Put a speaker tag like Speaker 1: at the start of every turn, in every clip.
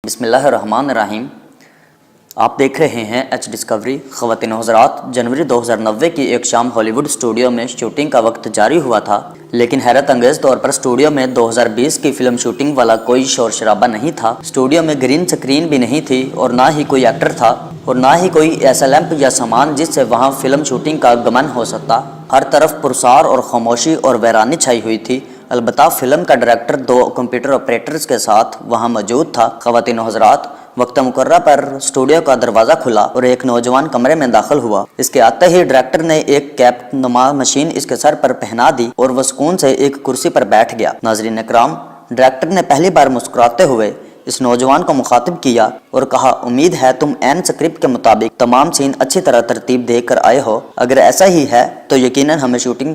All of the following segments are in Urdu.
Speaker 1: بسم اللہ الرحمن الرحیم۔ آپ دیکھ رہے ہیں ایچ ڈسکوری۔ خواتین و حضرات، جنوری 2090 کی ایک شام ہالی ووڈ اسٹوڈیو میں شوٹنگ کا وقت جاری ہوا تھا، لیکن حیرت انگیز طور پر اسٹوڈیو میں 2020 کی فلم شوٹنگ والا کوئی شور شرابہ نہیں تھا۔ اسٹوڈیو میں گرین سکرین بھی نہیں تھی اور نہ ہی کوئی ایکٹر تھا اور نہ ہی کوئی ایسا لیمپ یا سامان جس سے وہاں فلم شوٹنگ کا گمن ہو سکتا۔ ہر طرف پرسار اور خاموشی اور ویرانی چھائی ہوئی تھی۔ البتہ فلم کا ڈائریکٹر 2 کمپیوٹر آپریٹرز کے ساتھ وہاں موجود تھا۔ خواتین و حضرات، وقت مقررہ پر اسٹوڈیو کا دروازہ کھلا اور ایک نوجوان کمرے میں داخل ہوا۔ اس کے آتے ہی ڈائریکٹر نے ایک کیپ نما مشین اس کے سر پر پہنا دی اور وہ سکون سے ایک کرسی پر بیٹھ گیا۔ ناظرین اکرام، ڈائریکٹر نے پہلی بار مسکراتے ہوئے اس نوجوان کو مخاطب کیا اور کہا، امید ہے تم عین اسکرپٹ کے مطابق تمام سین اچھی طرح ترتیب دے کر آئے ہو۔ اگر ایسا ہی ہے تو یقیناً ہمیں شوٹنگ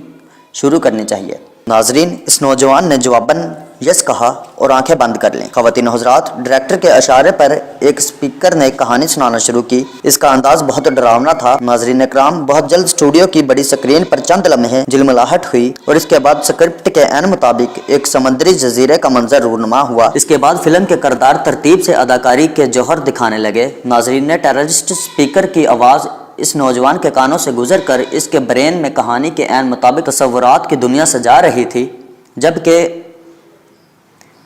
Speaker 1: شروع کرنی چاہیے۔ ناظرین، اس نوجوان نے جواباً یس کہا اور آنکھیں بند کر لیں۔ خواتین و حضرات، ڈائریکٹر کے اشارے پر ایک اسپیکر نے کہانی سنانا شروع کی۔ اس کا انداز بہت ڈراونا تھا۔ ناظرین اکرام، بہت جلد اسٹوڈیو کی بڑی سکرین پر چند لمحے جلملاہٹ ہوئی اور اس کے بعد اسکرپٹ کے عین مطابق ایک سمندری جزیرے کا منظر رونما ہوا۔ اس کے بعد فلم کے کردار ترتیب سے اداکاری کے جوہر دکھانے لگے۔ ناظرین نے ٹیررسٹ اسپیکر کی آواز اس نوجوان کے کانوں سے گزر کر اس کے برین میں کہانی کے عین مطابق تصورات کی دنیا سجا رہی تھی، جبکہ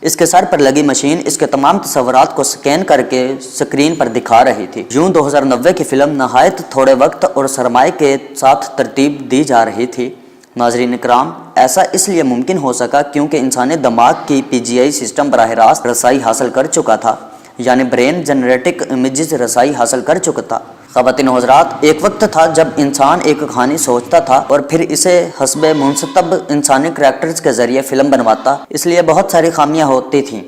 Speaker 1: اس کے سر پر لگی مشین اس کے تمام تصورات کو سکین کر کے سکرین پر دکھا رہی تھی۔ یوں 2090 کی فلم نہایت تھوڑے وقت اور سرمائے کے ساتھ ترتیب دی جا رہی تھی۔ ناظرین اکرام، ایسا اس لیے ممکن ہو سکا کیونکہ انسانی دماغ کی PGI سسٹم براہ راست رسائی حاصل کر چکا تھا، یعنی برین جنریٹک امیجز رسائی حاصل کر چکا تھا۔ خواتین و حضرات، ایک وقت تھا جب انسان ایک کہانی سوچتا تھا اور پھر اسے حسب منصب انسانی کریکٹرز کے ذریعے فلم بنواتا۔ اس لیے بہت ساری خامیاں ہوتی تھیں۔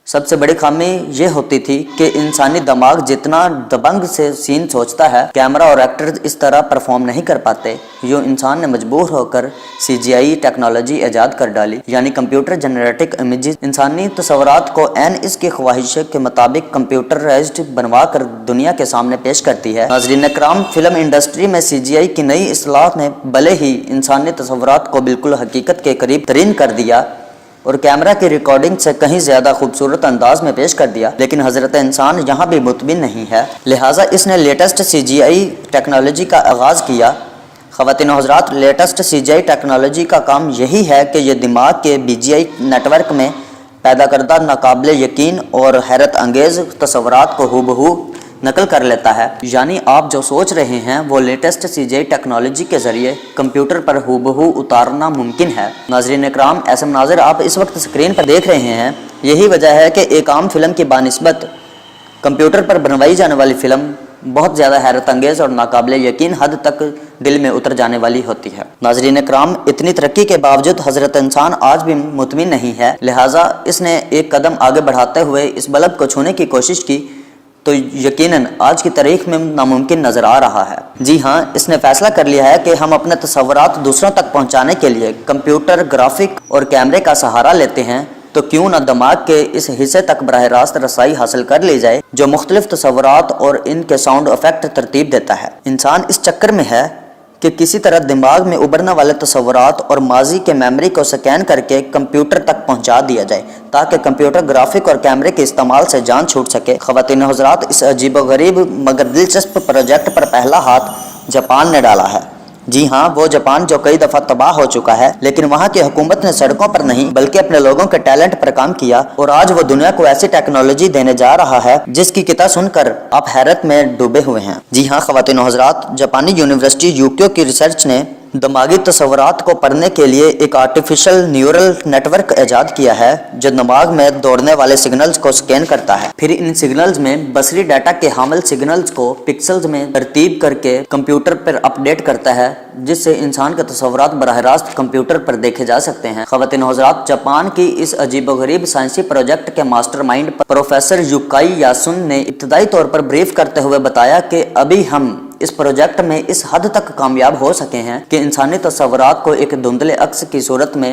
Speaker 1: سب سے بڑی خامی یہ ہوتی تھی کہ انسانی دماغ جتنا دبنگ سے سین سوچتا ہے، کیمرہ اور ایکٹرز اس طرح پرفارم نہیں کر پاتے۔ یوں انسان نے مجبور ہو کر CGI ٹیکنالوجی ایجاد کر ڈالی، یعنی کمپیوٹر جنریٹک امیجز۔ انسانی تصورات کو عین اس کی خواہش کے مطابق کمپیوٹرائزڈ بنوا کر دنیا کے سامنے پیش کرتی ہے۔ ناظرین اکرام، فلم انڈسٹری میں CGI کی نئی اصطلاح نے بھلے ہی انسانی تصورات کو بالکل حقیقت کے قریب ترین کر دیا اور کیمرہ کی ریکارڈنگ سے کہیں زیادہ خوبصورت انداز میں پیش کر دیا، لیکن حضرت انسان یہاں بھی مطمئن نہیں ہے، لہٰذا اس نے لیٹسٹ CGI ٹیکنالوجی کا آغاز کیا۔ خواتین و حضرات، لیٹسٹ CGI ٹیکنالوجی کا کام یہی ہے کہ یہ دماغ کے BGI نیٹ ورک میں پیدا کردہ ناقابل یقین اور حیرت انگیز تصورات کو ہو نقل کر لیتا ہے، یعنی آپ جو سوچ رہے ہیں وہ لیٹسٹ CGI ٹیکنالوجی کے ذریعے کمپیوٹر پر ہو اتارنا ممکن ہے۔ ناظرین اکرام، ایسے مناظر آپ اس وقت سکرین پر دیکھ رہے ہیں۔ یہی وجہ ہے کہ ایک عام فلم کی بانسبت کمپیوٹر پر بنوائی جانے والی فلم بہت زیادہ حیرت انگیز اور ناقابل یقین حد تک دل میں اتر جانے والی ہوتی ہے۔ ناظرین اکرام، اتنی ترقی کے باوجود حضرت انسان آج بھی مطمئن نہیں ہے، لہٰذا اس نے ایک قدم آگے بڑھاتے ہوئے اس بلب کو چھونے کی کوشش کی تو یقیناً آج کی تاریخ میں ناممکن نظر آ رہا ہے۔ جی ہاں، اس نے فیصلہ کر لیا ہے کہ ہم اپنے تصورات دوسروں تک پہنچانے کے لیے کمپیوٹر گرافک اور کیمرے کا سہارا لیتے ہیں، تو کیوں نہ دماغ کے اس حصے تک براہ راست رسائی حاصل کر لی جائے جو مختلف تصورات اور ان کے ساؤنڈ افیکٹ ترتیب دیتا ہے۔ انسان اس چکر میں ہے کہ کسی طرح دماغ میں ابھرنے والے تصورات اور ماضی کے میموری کو سکین کر کے کمپیوٹر تک پہنچا دیا جائے تاکہ کمپیوٹر گرافک اور کیمرے کے استعمال سے جان چھوٹ سکے۔ خواتین و حضرات، اس عجیب و غریب مگر دلچسپ پروجیکٹ پر پہلا ہاتھ جاپان نے ڈالا ہے۔ جی ہاں، وہ جاپان جو کئی دفعہ تباہ ہو چکا ہے، لیکن وہاں کی حکومت نے سڑکوں پر نہیں بلکہ اپنے لوگوں کے ٹیلنٹ پر کام کیا اور آج وہ دنیا کو ایسی ٹیکنالوجی دینے جا رہا ہے جس کی کتا سن کر آپ حیرت میں ڈوبے ہوئے ہیں۔ جی ہاں خواتین و حضرات، جاپانی یونیورسٹی یوکیو کی ریسرچ نے دماغی تصورات کو پڑھنے کے لیے ایک آرٹیفیشل نیورل نیٹ ورک ایجاد کیا ہے جو دماغ میں دوڑنے والے سگنلز کو سکین کرتا ہے، پھر ان سگنلز میں بصری ڈیٹا کے حامل سگنلز کو پکسلز میں ترتیب کر کے کمپیوٹر پر اپڈیٹ کرتا ہے، جس سے انسان کے تصورات براہ راست کمپیوٹر پر دیکھے جا سکتے ہیں۔ خواتین و حضرات، جاپان کی اس عجیب و غریب سائنسی پروجیکٹ کے ماسٹر مائنڈ پروفیسر یوکائی یاسون نے ابتدائی طور پر بریف کرتے ہوئے بتایا کہ ابھی ہم اس پروجیکٹ میں اس حد تک کامیاب ہو سکے ہیں کہ انسانی تصورات کو ایک دھندلے عکس کی صورت میں